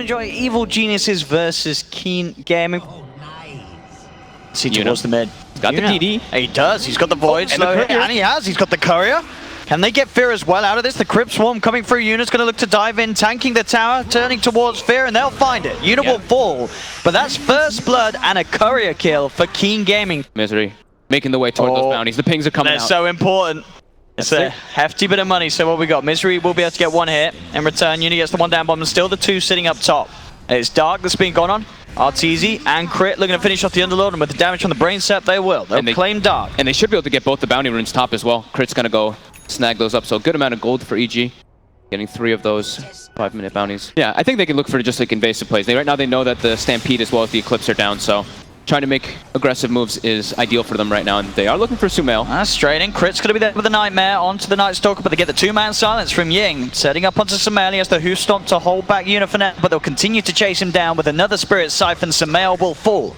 enjoy Evil Geniuses versus Keen Gaming. See towards the mid. He's got the DD. He does. He's got the Void. And he's got the Courier. Can they get Fear as well out of this? The Crypt Swarm coming through. Yuna's going to look to dive in, tanking the tower, turning towards Fear, and they'll find it. Yuna will fall. But that's first blood and a Courier kill for Keen Gaming. Misery making the way toward those bounties. The pings are coming out. They're so important. It's a hefty bit of money. So what we got? Misery will be able to get one hit. In return, Yuna gets the one down bomb, and still the two sitting up top. It's Dark that's being gone on. Arteezy and Crit looking to finish off the Underlord, and with the damage from the brain set, they will. They'll claim Dark. And they should be able to get both the bounty runes top as well. Crit's going to go snag those up. So a good amount of gold for EG. Getting 3 of those 5-minute bounties. Yeah, I think they can look for just like invasive plays. Right now they know that the Stampede as well as the Eclipse are down, so trying to make aggressive moves is ideal for them right now, and they are looking for Sumail. Straight in. Crit's going to be there with the Nightmare onto the Night Stalker, but they get the 2-man silence from Ying. Setting up onto Sumail. He has the Who Stomp to hold back Yuna for now, but they'll continue to chase him down with another Spirit Siphon. Sumail will fall.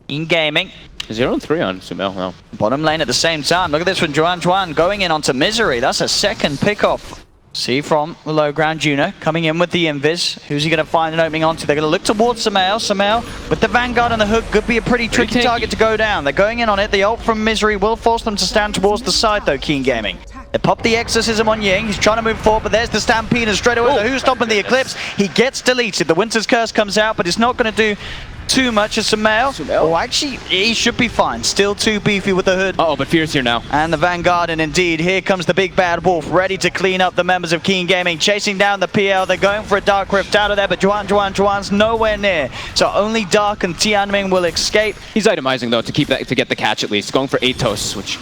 In gaming. 0-3 on Sumail now. Bottom lane at the same time. Look at this from Juan going in onto Misery. That's a second pickoff. See from the low ground, Yuna coming in with the Invis. Who's he going to find an opening onto? They're going to look towards Sumail. Sumail with the Vanguard and the hook could be a pretty tricky target to go down. They're going in on it. The ult from Misery will force them to stand towards the side though, Keen Gaming. They pop the Exorcism on Ying. He's trying to move forward, but there's the Stampede and straight away the Who's stopping the Eclipse. He gets deleted. The Winter's Curse comes out, but it's not going to do too much as Sumail. Oh, actually, he should be fine. Still too beefy with the hood. Uh-oh, but Fear's here now. And the Vanguard, and indeed, here comes the big bad wolf, ready to clean up the members of Keen Gaming, chasing down the PL. They're going for a Dark Rift out of there, but Juan's nowhere near. So only Dark and Tianming will escape. He's itemizing, though, to get the catch at least. Going for Atos, which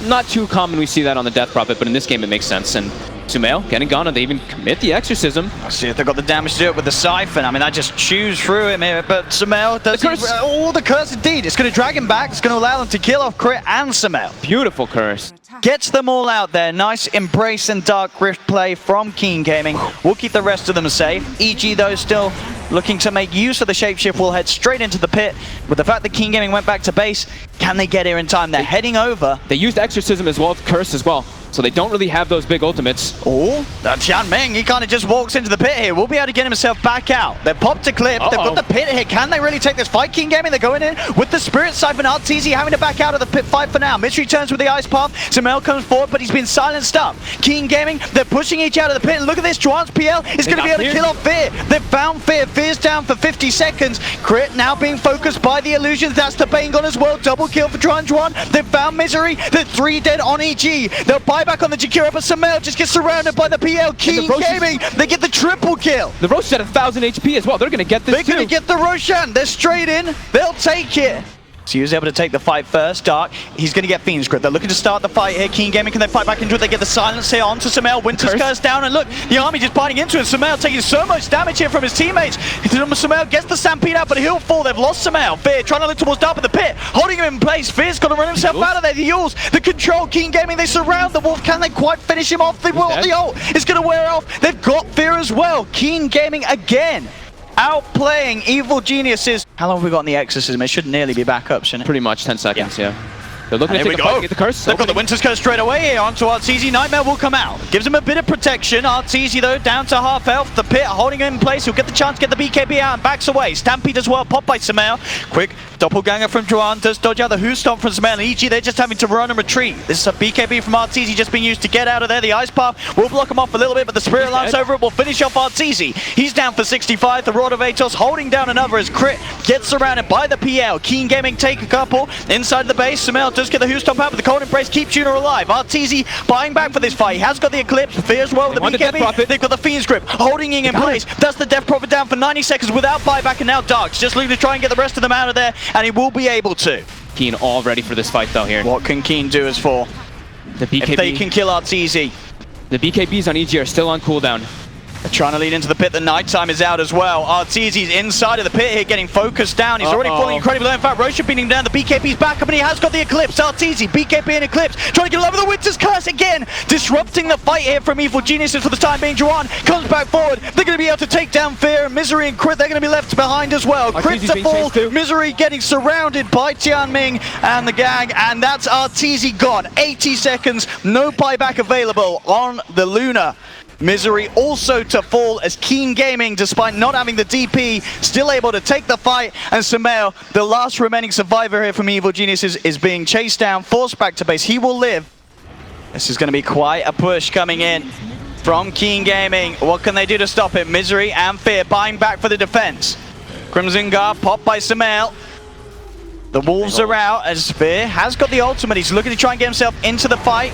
not too common. We see that on the Death Prophet, but in this game it makes sense. And Sumail getting gone, and they even commit the Exorcism. Let's see if they've got the damage to do it with the Siphon. I mean, that just chews through him here, but Sumail does the curse indeed. It's going to drag him back. It's going to allow them to kill off Crit and Sumail. Beautiful curse. Gets them all out there. Nice Embrace and Dark Rift play from Keen Gaming. We'll keep the rest of them safe. EG, though, still looking to make use of the shapeshift, will head straight into the pit. With the fact that Keen Gaming went back to base, can they get here in time? They're heading over. They used Exorcism as well as Curse as well, so they don't really have those big ultimates. Oh, Tianming, he kind of just walks into the pit here. Will be able to get himself back out. They've popped a clip. They've got the pit here. Can they really take this fight? Keen Gaming, they're going in with the Spirit Siphon. Arteezy having to back out of the pit fight for now. Mystery turns with the Ice Path. Sumail comes forward, but he's been silenced up. Keen Gaming, they're pushing each out of the pit. And look at this, Juan's PL is going to be able to kill off Fear. They've found Fear. Fear's down for 50 seconds. Crit now being focused by the illusions. That's the Bane gone as well. Double kill for Juan. They've found Misery. They're 3 dead on EG. They'll buy back on the Jakira, but Sumail just gets surrounded by the PL. Keen Gaming, they get the triple kill. The Rosh at 1,000 HP as well. They're going to get this. They're going to get the Roshan. They're straight in. They'll take it. So he was able to take the fight first. Dark, he's going to get Fiend's Grip. They're looking to start the fight here. Keen Gaming, can they fight back into it? They get the silence here onto Sumail. Winter's Curse down, and look, the army just biting into it. Sumail taking so much damage here from his teammates. Sumail gets the Stampede out, but he'll fall. They've lost Sumail. Fear trying to look towards Dark in the pit, holding him in place. Fear's got to run himself out of there. The Yules, the control. Keen Gaming, they surround the Wolf. Can they quite finish him off? The ult is going to wear off. They've got Fear as well. Keen Gaming again outplaying Evil Geniuses. How long have we got in the Exorcism? It should nearly be back up, shouldn't it? Pretty much 10 seconds, yeah. They're looking to take a fight, get the curse. They've got the Winter's Curse straight away here onto Arteezy. Nightmare will come out. Gives him a bit of protection. Arteezy, though, down to half health. The pit holding him in place. He'll get the chance to get the BKB out and backs away. Stampede as well, popped by Sumail. Quick doppelganger from Juan. Does dodge out the Who Stomp from Sumail. And EG, they're just having to run and retreat. This is a BKB from Arteezy just being used to get out of there. The Ice Path will block him off a little bit, but the Spirit Lance over it will finish off Arteezy. He's down for 65. The Rod of Atos holding down another as Crit gets surrounded by the PL. Keen Gaming take a couple inside the base. Sumail does get the Who Stomp out, but the Cold Embrace keeps Yuna alive. Arteezy buying back for this fight. He has got the Eclipse. Fear as well with the BKB. They've got the Fiend's Grip holding Ying in place. That's the Death Prophet down for 90 seconds without buyback, and now Dark's just looking to try and get the rest of them out of there, and he will be able to. Keen all ready for this fight though here. What can Keen do as for? The BKB. If they can kill Arteezy. The BKBs on EG are still on cooldown. They're trying to lead into the pit. The nighttime is out as well. Arteezy's inside of the pit here, getting focused down. He's already falling incredibly low. In fact, Roshan beating down. The BKB's back up, and he has got the Eclipse. Arteezy, BKB and Eclipse, trying to get over the Winter's Curse again. Disrupting the fight here from Evil Geniuses for the time being. Juan comes back forward. They're going to be able to take down Fear. Misery and Crit, they're going to be left behind as well. Crit's a fall. Misery getting surrounded by Tianming and the gang, and that's Arteezy gone. 80 seconds, no buyback available on the Luna. Misery also to fall as Keen Gaming, despite not having the DP, still able to take the fight. And Sumail, the last remaining survivor here from Evil Geniuses, is being chased down, forced back to base. He will live. This is going to be quite a push coming in from Keen Gaming. What can they do to stop it? Misery and Fear buying back for the defense. Crimson Guard popped by Sumail. The Wolves are out as Fear has got the ultimate. He's looking to try and get himself into the fight.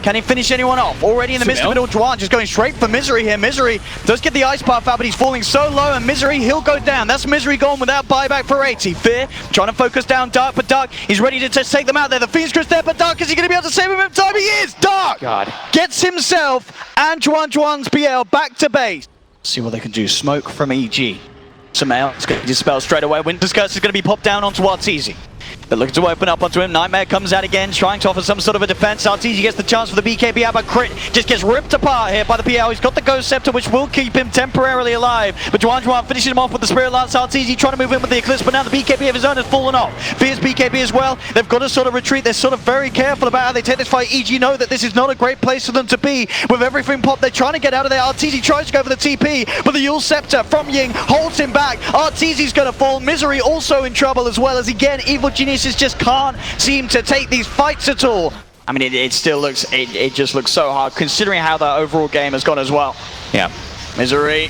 Can he finish anyone off? Already in the midst of it all, Juan just going straight for Misery here. Misery does get the ice path out, but he's falling so low, and Misery, he'll go down. That's Misery gone without buyback for 80. Fear trying to focus down Dark, but Dark, he's ready to just take them out there. The Fiend's Crest there, but Dark, is he going to be able to save him in time? He is! Dark God gets himself and Juan's BL back to base. See what they can do. Smoke from EG. Sumail is going to be dispelled straight away. Winter's Curse is going to be popped down onto Arteezy. They're looking to open up onto him. Nightmare comes out again, trying to offer some sort of a defense. Arteezy gets the chance for the BKB out, but Crit just gets ripped apart here by the PL. He's got the Ghost Scepter, which will keep him temporarily alive. But Juan finishing him off with the Spirit Lance. Arteezy trying to move in with the Eclipse, but now the BKB of his own has fallen off. Fear's BKB as well. They've got to sort of retreat. They're sort of very careful about how they take this fight. EG know that this is not a great place for them to be. With everything popped, they're trying to get out of there. Arteezy tries to go for the TP, but the Yule Scepter from Ying holds him back. Arteezy's going to fall. Misery also in trouble as well, as again, Evil Geniuses just can't seem to take these fights at all. I mean, it still looks, it just looks so hard, considering how the overall game has gone as well. Yeah. Misery.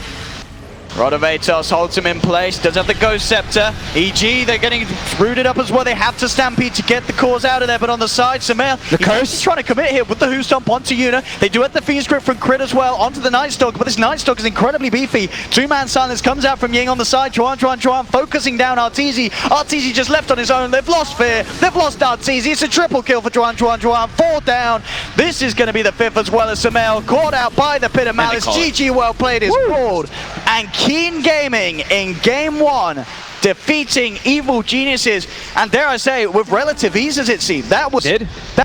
Rod of Atos holds him in place, does have the Ghost Scepter. EG, they're getting rooted up as well. They have to Stampede to get the cores out of there, but on the side, Sumail, he's trying to commit here with the Who Stomp onto Yuna. They do have the Fiend's Grip from Crit as well, onto the Night Stalker, but this Night Stalker is incredibly beefy. Two-man silence comes out from Ying on the side. Juan focusing down Arteezy. Arteezy just left on his own. They've lost Fear. They've lost Arteezy. It's a triple kill for Juan. 4 down. This is going to be the 5th as well as Sumail caught out by the Pit of Malice. GG, well played is pulled. And Keen Gaming in game 1 defeating Evil Geniuses, and dare I say, with relative ease as it seemed. That was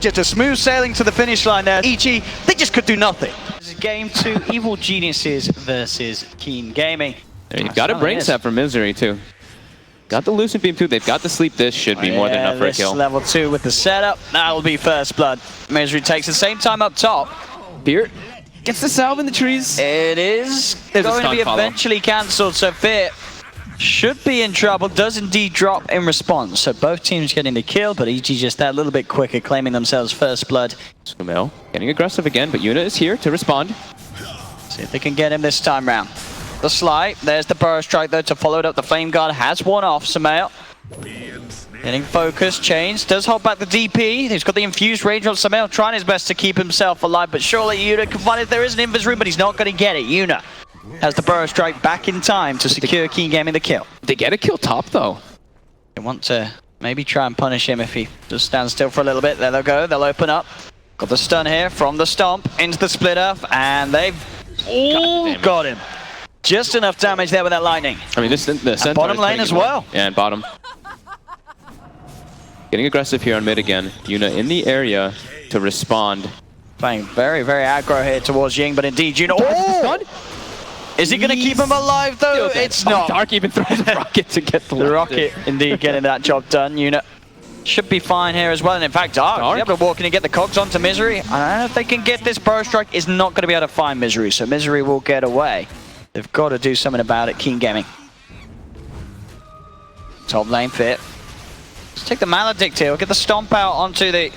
just a smooth sailing to the finish line there. EG, they just could do nothing. This is game 2, Evil Geniuses versus Keen Gaming. You've got a brain set for Misery too. Got the Lucent Beam too. They've got the Sleep. This should be more than enough for a kill. Level 2 with the setup. That'll be first blood. Misery takes the same time up top. Fear gets the salve in the trees. It is going to be eventually cancelled, so Fear should be in trouble. Does indeed drop in response. So both teams getting the kill, but EG just that little bit quicker, claiming themselves first blood. Sumail getting aggressive again, but Yuna is here to respond. See if they can get him this time round. The slide, there's the Burrow Strike though to follow it up. The Flame Guard has one off. Sumail getting focused, Chains does hold back the DP. He's got the infused range on Sumail, trying his best to keep himself alive, but surely Yuna can find it. There is an invis, but he's not going to get it. Yuna has the Burrow Strike back in time to secure Keen Gaming the kill. They get a kill top though. They want to maybe try and punish him if he just stands still for a little bit. There they'll go, they'll open up. Got the stun here from the Stomp into the Splitter, and they've got him. Just enough damage there with that lightning. I mean, the bottom lane as well. Yeah, and bottom. Getting aggressive here on mid again. Yuna in the area to respond. Playing very, very aggro here towards Ying, but indeed Yuna. Oh! Is he going to keep him alive though? It's not. Dark even throws a rocket to get the rocket. Indeed, getting that job done. Yuna should be fine here as well. And in fact, Dark able to walk in and get the cogs onto Misery. I don't know if they can get this. Burrow Strike is not going to be able to find Misery, so Misery will get away. They've got to do something about it. Keen Gaming. Top lane fit. Let's take the Maledict here. We'll get the Stomp out onto the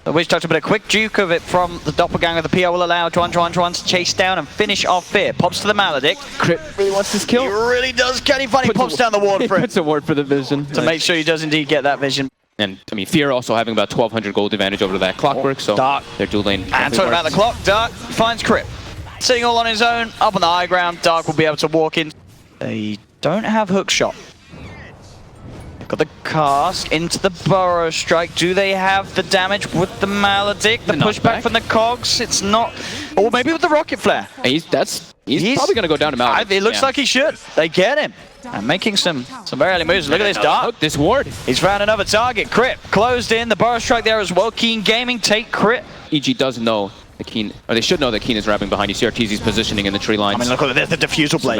Witch Doctor, but a quick juke of it from the Doppelganger. The PO will allow Juan to chase down and finish off Fear. Pops to the Maledict. Crit really wants this kill. He really does. Can he find? He pops down the ward for it. Puts a ward for the vision. To make sure he does indeed get that vision. And I mean, Fear also having about 1200 gold advantage over that Clockwork, so Dark. Their dual lane. And talking about the clock, Dark finds Crit. Sitting all on his own, up on the high ground. Dark will be able to walk in. They don't have hook shot. Got the cast into the Burrow Strike. Do they have the damage with the Maledict? The pushback from the cogs. It's not. Or maybe with the rocket flare. He's probably gonna go down to Maledict. It looks like he should. They get him. And making some very early moves. Look at this Dark. Hook, this ward. He's found another target. Crit closed in. The Burrow Strike there as well. Keen Gaming take Crit. EG does know the Keen, or they should know that Keen is wrapping behind. You see RTZ's positioning in the tree lines. I mean, look at there's the defusal blade.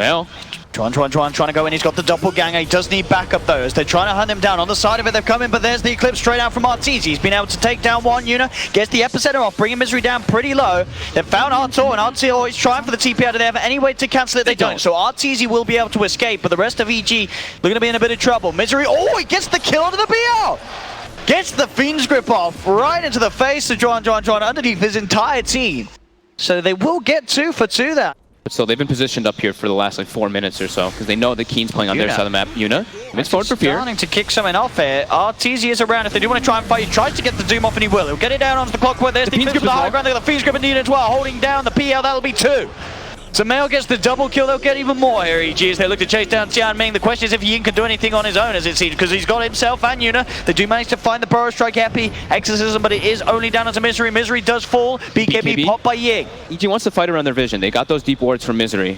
Trying to go in. He's got the doppelganger. He does need backup though, as they're trying to hunt him down. On the side of it, they're coming, but there's the Eclipse straight out from RTZ. He's been able to take down one Yuna, gets the epicenter off, bringing Misery down pretty low. They've found Artor, and Artor is trying for the TP out. Do they have any way to cancel it? They don't. So RTZ will be able to escape, but the rest of EG, they're going to be in a bit of trouble. Misery, oh, he gets the kill onto the BL! Gets the Fiend's Grip off, right into the face of Juan underneath his entire team. So they will get 2 for 2 there. But still, they've been positioned up here for the last like 4 minutes or so, because they know that Keen's playing on their side of the map. Yuna, it's forward for Fear. Starting to kick something off here. RTZ is around. If they do want to try and fight, he tries to get the Doom off, and he will. He'll get it down onto the clock where there's the Eclipse with the high ground. They got the Fiend's Grip and need as well, holding down the PL. That'll be 2. So Mail gets the double kill. They'll get even more here, EG, as they look to chase down Tianming. The question is if Yin can do anything on his own, as it seems, because he's got himself and Yuna. They do manage to find the Burrow Strike Happy Exorcism, but it is only down onto Misery. Misery does fall. BKB popped by Ying. EG wants to fight around their vision. They got those deep wards from Misery.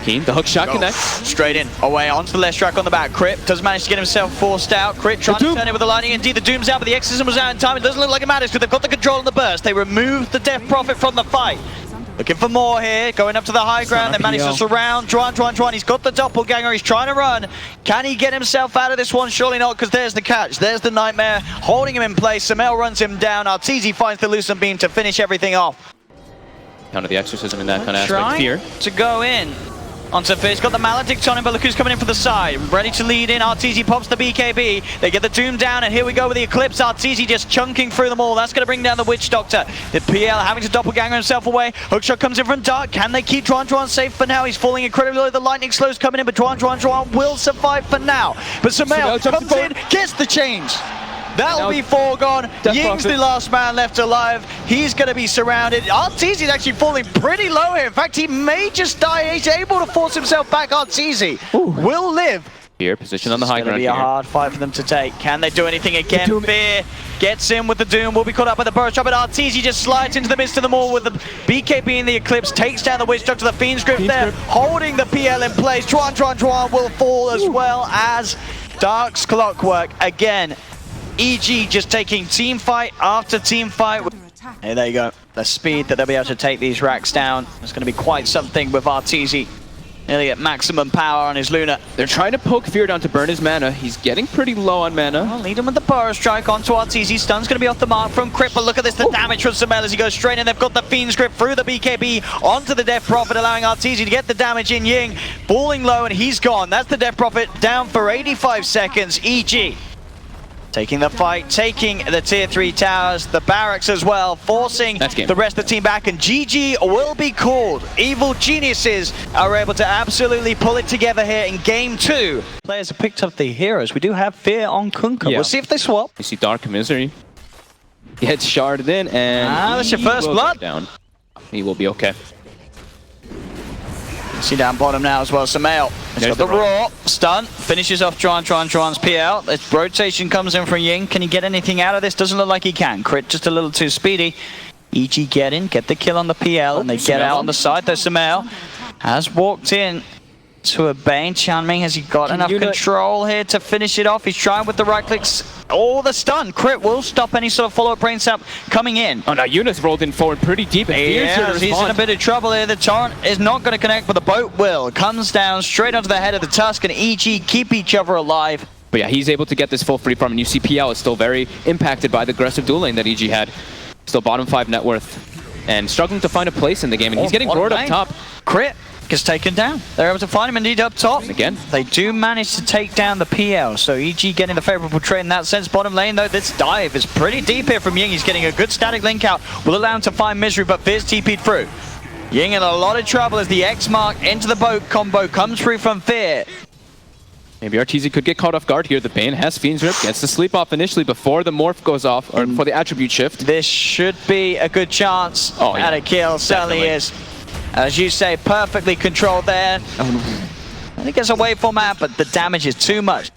Keen, the hook shot connects. Straight in, away onto the left track on the back. Crit does manage to get himself forced out. Crit trying to turn it with the lightning. Indeed, the Doom's out, but the Exorcism was out in time. It doesn't look like it matters because they've got the control on the burst. They removed the Death Prophet from the fight. Looking for more here, going up to the high ground. They manage to surround Juan. He's got the doppelganger. He's trying to run. Can he get himself out of this one? Surely not, because there's the catch. There's the Nightmare holding him in place. Samel runs him down. RTZ finds the Lucent Beam to finish everything off. Counter the Exorcism in that kind of aspect. Fear to go in onto Fizz. Got the Maledict on him, but look who's coming in from the side. Ready to lead in. RTZ pops the BKB. They get the Doom down, and here we go with the Eclipse. RTZ just chunking through them all. That's going to bring down the Witch Doctor. The PL having to doppelganger himself away. Hookshot comes in from Dark. Can they keep Juan safe for now? He's falling incredibly low. The Lightning Slow's coming in, but Juan will survive for now. But Samel comes in, gets the change. That'll be foregone. Ying's the last man left alive. He's going to be surrounded. RTZ is actually falling pretty low here. In fact, he may just die. He's able to force himself back. RTZ will live. Here, position on the high ground. It's going to be a hard fight for them to take. Can they do anything again? Fear gets in with the Doom. Will be caught up by the burst drop, but RTZ just slides into the midst of them all with the BKB in the Eclipse. Takes down the Witch Doctor. The Fiend's Grip there, holding the PL in place. Juan will fall as well as Dark's Clockwork again. EG just taking team fight after team fight. Hey, there you go. The speed that they'll be able to take these racks down is going to be quite something with RTZ. Nearly at maximum power on his Luna. They're trying to poke Fear down to burn his mana. He's getting pretty low on mana. I'll lead him with the Burrow Strike onto RTZ. Stun's going to be off the mark from Crit, but look at this, the damage from Samel as he goes straight in. They've got the Fiend's Grip through the BKB onto the Death Prophet, allowing RTZ to get the damage in. Ying falling low, and he's gone. That's the Death Prophet down for 85 seconds. EG taking the fight, taking the tier 3 towers, the barracks as well, forcing the rest of the team back, and GG will be called. Evil Geniuses are able to absolutely pull it together here in game 2. Players have picked up the heroes. We do have Fear on Kunkka. We'll see if they swap. You see Dark Misery. He gets sharded in, and that's your first blood. Down. He will be okay. See down bottom now as well, Samel. He's got the raw stun, finishes off Juan's PL. This rotation comes in from Ying. Can he get anything out of this? Doesn't look like he can. Crit just a little too speedy. EG get in, get the kill on the PL, and they get out on the side. Though Samel has walked in to a Bane. Tianming, has he got enough control here to finish it off? He's trying with the right clicks. Oh, the stun. Crit will stop any sort of follow-up brain sap coming in. Oh, now Yuna's rolled in forward pretty deep. Yeah, he's in a bit of trouble here. The torrent is not going to connect, but the boat will. Comes down straight onto the head of the Tusk, and EG keep each other alive. But yeah, he's able to get this full free farm, and you see PL is still very impacted by the aggressive duel lane that EG had. Still bottom 5 net worth, and struggling to find a place in the game, and he's getting roared up top. Crit gets taken down. They're able to find him indeed up top. Again, they do manage to take down the PL, so EG getting the favorable trade in that sense. Bottom lane though, this dive is pretty deep here from Ying. He's getting a good static link out, will allow him to find Misery, but Fizz TP'd through. Ying in a lot of trouble as the X mark into the boat combo comes through from Fear. Maybe RTZ could get caught off guard here. The Bane has Fiend's Grip, gets to sleep off initially before the morph goes off, or before the attribute shift. This should be a good chance at a kill, certainly is. As you say, perfectly controlled there. I think it's a waveform map, but the damage is too much.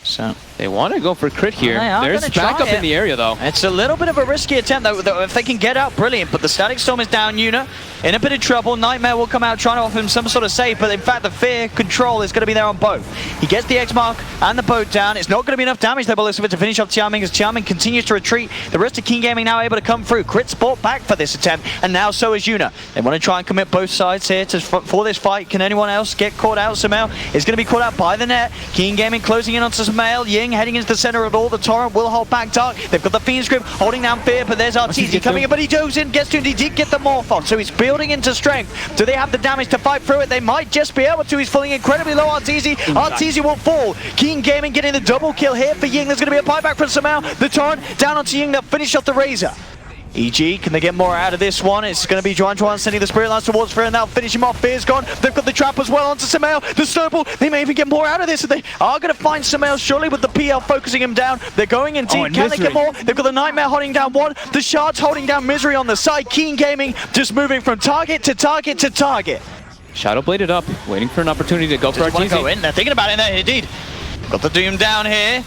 So They want to go for crit here. There's backup in the area, though. It's a little bit of a risky attempt, though. If they can get out, brilliant. But the Static Storm is down. Yuna in a bit of trouble. Nightmare will come out trying to offer him some sort of save. But in fact, the Fear control is going to be there on both. He gets the X mark and the boat down. It's not going to be enough damage, though, by the looks of it, to finish off Xiaoming as Xiaoming continues to retreat. The rest of King Gaming now able to come through. Crit's brought back for this attempt, and now so is Yuna. They want to try and commit both sides here for this fight. Can anyone else get caught out? Sumail is going to be caught out by the net. King Gaming closing in onto Sumail. Ying heading into the center of all. The Torrent will hold back Dark. They've got the Fiend's Grip holding down Fear, but there's RTZ coming in, but he goes in, gets to, and he did get the Morph on, so he's building into strength. Do they have the damage to fight through it? They might just be able to. He's falling incredibly low, RTZ. RTZ will fall. King Gaming getting the double kill here for Ying. There's going to be a buyback from Sumail. The Torrent down onto Ying. They'll finish off the Razor. EG, can they get more out of this one? It's going to be Juan sending the Spirit Lance towards Fear, and they'll finish him off. Fear's gone. They've got the trap as well onto Sumail. The Snowball, they may even get more out of this. They are going to find Sumail surely with the PL focusing him down. They're going in deep. Can they get more? They've got the Nightmare holding down one. The Shards holding down Misery on the side. King Gaming just moving from target to target to target. Shadow bladed up, waiting for an opportunity to go for RTZ. Go in. They're thinking about it there, indeed. Got the Doom down here.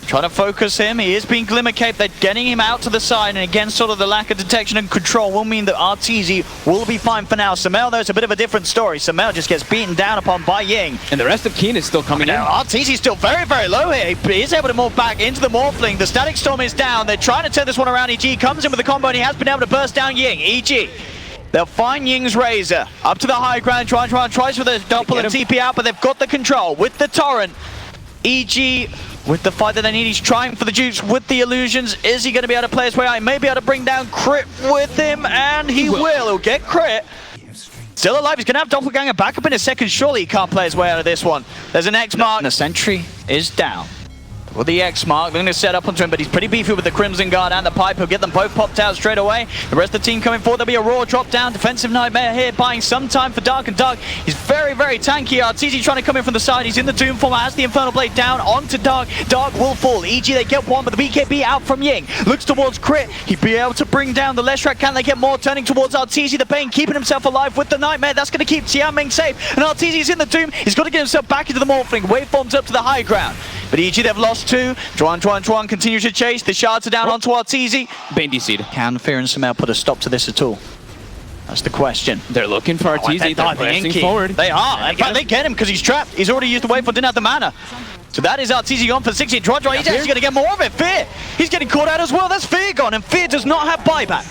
Trying to focus him. He is being Glimmer Cape. They're getting him out to the side, and again, sort of the lack of detection and control will mean that RTZ will be fine for now. Sumail, though, is a bit of a different story. Sumail just gets beaten down upon by Ying. And the rest of Keen is still coming in. RTZ is still very, very low here. He is able to move back into the Morphling. The Static Storm is down. They're trying to turn this one around. EG comes in with a combo, and he has been able to burst down Ying. EG. They'll find Ying's Razor. Up to the high ground. Tries for the double and TP out, but they've got the control. With the Torrent, EG, with the fight that they need, he's trying for the juice with the illusions. Is he going to be able to play his way out? He may be able to bring down Crit with him, and he will. He'll get Crit. Still alive. He's going to have Doppelganger back up in a second. Surely he can't play his way out of this one. There's an X mark, and the Sentry is down. With the X mark, they're going to set up onto him, but he's pretty beefy with the Crimson Guard and the Pipe. He'll get them both popped out straight away. The rest of the team coming forward. There'll be a raw drop down. Defensive Nightmare here, buying some time for Dark, and Dark is very, very tanky. RTZ trying to come in from the side. He's in the Doom form, has the Infernal Blade down onto Dark. Dark will fall. EG, they get one, but the BKB out from Ying. Looks towards Crit. He'd be able to bring down the Leshrac. Can they get more? Turning towards RTZ. The Bane keeping himself alive with the Nightmare. That's going to keep Xiaoming safe. And RTZ is in the Doom. He's got to get himself back into the Morphling. Waveforms up to the high ground. But EG, they've lost two. Juan continues to chase. The Shards are down onto RTZ. Bane DC'd. Can Fear and Sumail put a stop to this at all? That's the question. They're looking for RTZ. They're pressing forward. They are. In fact, they get him because he's trapped. He's already used the waveform, didn't have the mana. So that is RTZ gone for 60. He's actually going to get more of it. Fear. He's getting caught out as well. That's Fear gone, and Fear does not have buyback.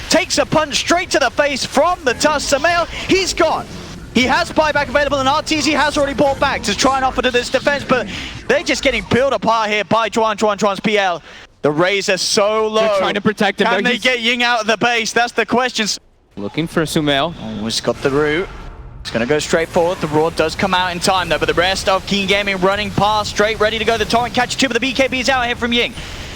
Takes a punch straight to the face from the Tusk. Sumail, he's gone. He has buyback available, and RTZ has already bought back to try and offer to this defense, but they're just getting peeled apart here by Juan's PL. The Razor so low. They're trying to protect him. Can they get Ying out of the base? That's the question. Looking for Sumail. Oh, he's got the root. He's going to go straight forward. The Raw does come out in time, though, but the rest of King Gaming running past, straight, ready to go. The Torrent catches two, but the BKB is out here from Ying.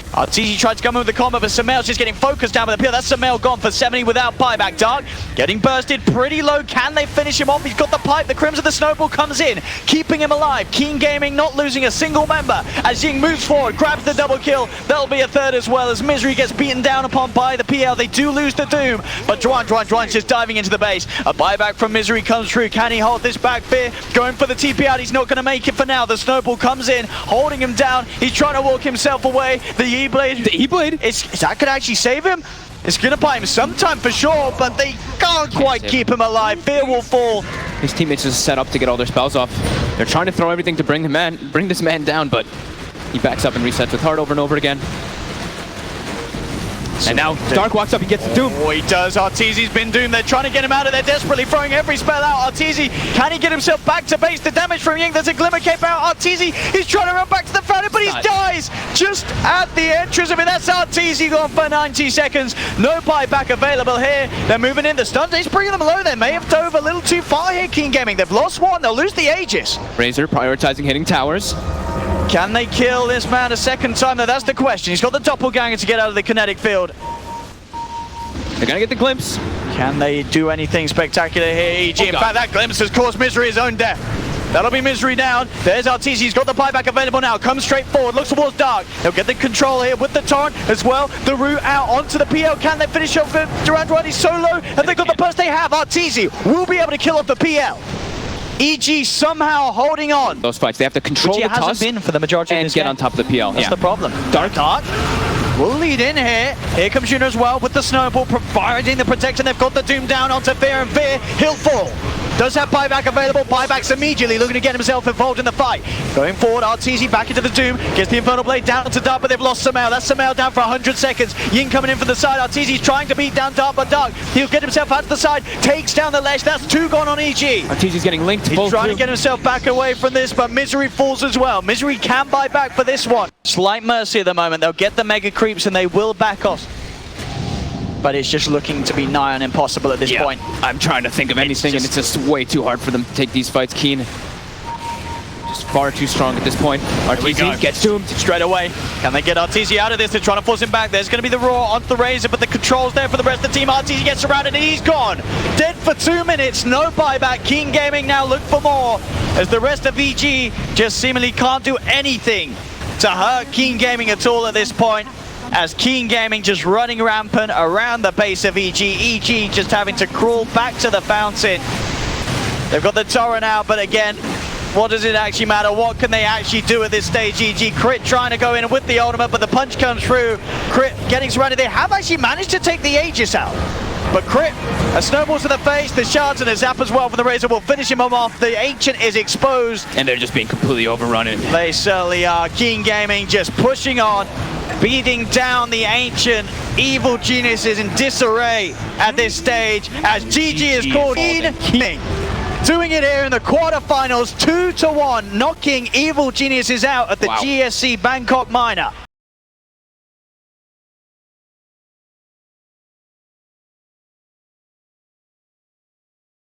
RTZ tried to come in with the combo, but Sumail's just getting focused down with the peel. That's Sumail gone for 70 without buyback. Dark getting bursted pretty low. Can they finish him off? He's got the pipe. The Crimson, the Snowball comes in, keeping him alive. King Gaming not losing a single member as Ying moves forward, grabs the double kill. That'll be a third as well as Misery gets beaten down upon by the PL. They do lose the Doom, but Juan's just diving into the base. A buyback from Misery comes through. Can he hold this back? Fear going for the TP out. He's not going to make it for now. The Snowball comes in, holding him down. He's trying to walk himself away. The E-Blade. That could actually save him. It's going to buy him some time for sure, but they can't quite keep him alive. Fear will fall. His teammates just set up to get all their spells off. They're trying to throw everything to bring this man down, but he backs up and resets with Heart over and over again. And now Dark walks up, he gets the Doom. Oh, he does. RTZ's been doomed. They're trying to get him out of there, desperately throwing every spell out. RTZ, can he get himself back to base? The damage from Ying, there's a Glimmer Cape out. RTZ, he's trying to run back to the fountain, but he dies just at the entrance of it. That's RTZ gone for 90 seconds. No buyback available here. They're moving in. The stun is bringing them low. They may have dove a little too far here, King Gaming. They've lost one. They'll lose the Aegis. Razor prioritizing hitting towers. Can they kill this man a second time? Now, that's the question. He's got the Doppelganger to get out of the kinetic field. They're gonna get the glimpse. Can they do anything spectacular here, EG? In fact, that glimpse has caused Misery his own death. That'll be Misery down. There's RTZ. He's got the buyback available now. Comes straight forward. Looks towards Dark. He'll get the control here with the Torrent as well. The route out onto the PL. Can they finish off Duran? He's so low. Have they got the burst? They have. RTZ will be able to kill off the PL. EG somehow holding on. Those fights, they have to control Which the it hasn't toss been for the majority of and this get game. on top of the PL. That's the problem. Dark will lead in here. Here comes Juno as well with the snowball, providing the protection. They've got the Doom down onto Fear, and Fear, he'll fall. Does have buyback available. Buyback's immediately looking to get himself involved in the fight. Going forward, RTZ back into the Doom. Gets the Infernal Blade down to Dark, but they've lost Samel. That's Samel down for 100 seconds. Yin coming in from the side. RTZ's trying to beat down Dark, but Dark, he'll get himself out to the side. Takes down the ledge. That's 2 gone on EG. RTZ's getting linked. He's trying to get himself back away from this, but Misery falls as well. Misery can buy back for this one. Slight mercy at the moment. They'll get the mega creeps and they will back off. But it's just looking to be nigh on impossible at this point. I'm trying to think of anything, and it's just way too hard for them to take these fights. Keen, just far too strong at this point. RTZ gets doomed straight away. Can they get RTZ out of this? They're trying to force him back. There's going to be the Roar onto the Razor, but the control's there for the rest of the team. RTZ gets surrounded and he's gone. Dead for 2 minutes, no buyback. Keen Gaming now look for more, as the rest of EG just seemingly can't do anything to hurt Keen Gaming at all at this point. As Keen Gaming just running rampant around the base of EG. EG just having to crawl back to the fountain. They've got the Torrent out, but again, what does it actually matter? What can they actually do at this stage? EG Crit trying to go in with the ultimate, but the punch comes through. Crit getting surrounded. They have actually managed to take the Aegis out. But Crit, a snowball to the face, the shards and a zap as well for the Razor will finish him off. The Ancient is exposed. And they're just being completely overrun. They certainly are. Keen Gaming just pushing on, beating down the Ancient. Evil Genius is in disarray at this stage as GG is called. Keen Gaming doing it here in the quarterfinals, 2-1, knocking Evil Geniuses out at the GSC Bangkok Minor.